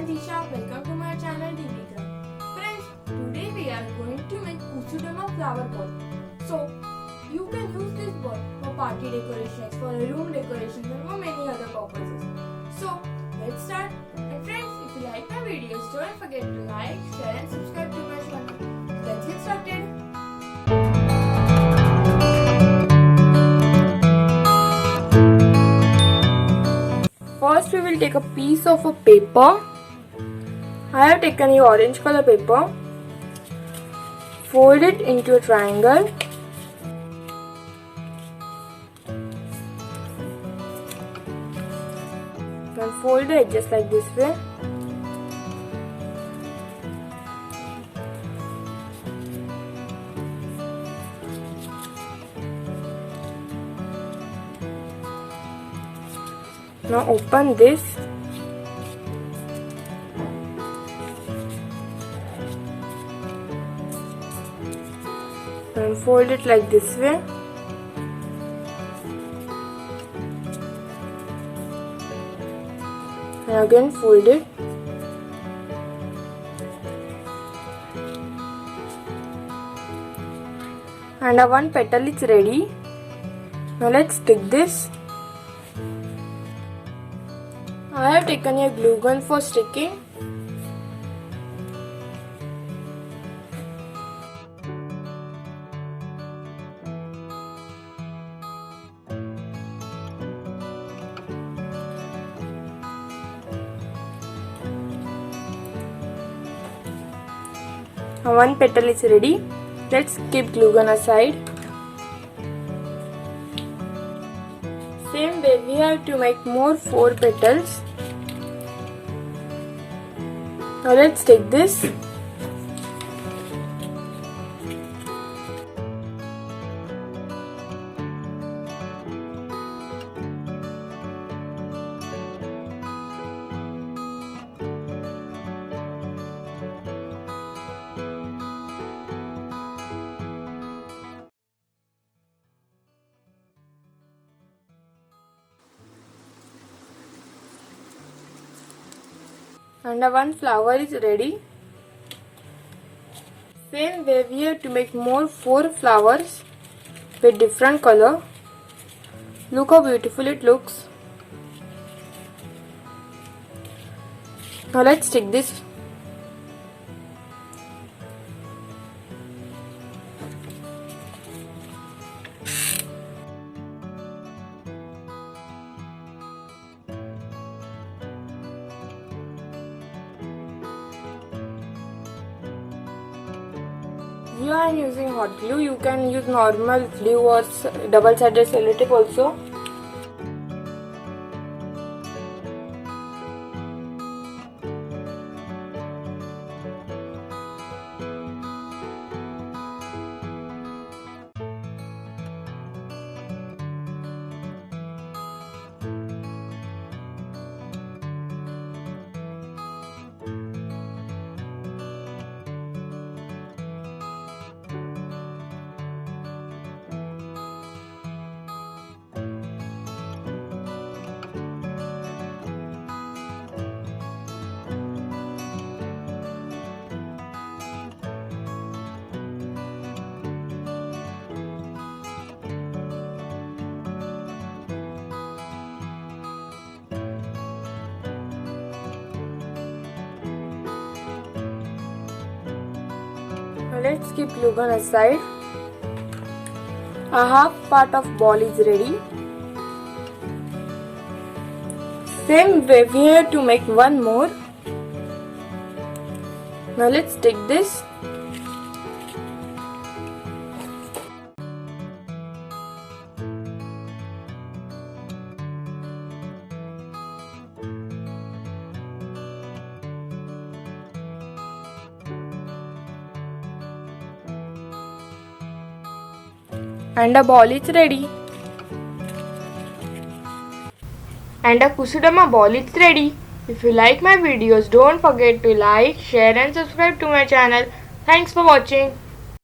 am Disha. Welcome to my channel TV. Friends, today we are going to make Kusudama flower ball. So, you can use this ball for party decorations, for room decorations and for many other purposes. So, let's start. And friends, if you like my videos, don't forget to like, share and subscribe to my channel. Let's get started. First we will take a piece of a paper. I have taken a orange color paper. Fold it into a triangle. Then fold the edges like this way. Now open this. And fold it like this way. And again fold it. And our one petal is ready. Now let's stick this. I have taken a glue gun for sticking. One petal is ready. Let's keep glue gun aside. Same way we have to make more 4 petals. Now let's take this. And one flower is ready. Same way we have to make more 4 flowers with different color. Look how beautiful it looks. Now let's stick this. Here I am using hot glue. You can use normal glue or double-sided sellotape also. Now let's keep glue gun aside. A half part of ball is ready. Same way we have to make one more. Now let's stick this. And a ball is ready. And a Kusudama ball is ready. If you like my videos, don't forget to like, share and subscribe to my channel. Thanks for watching.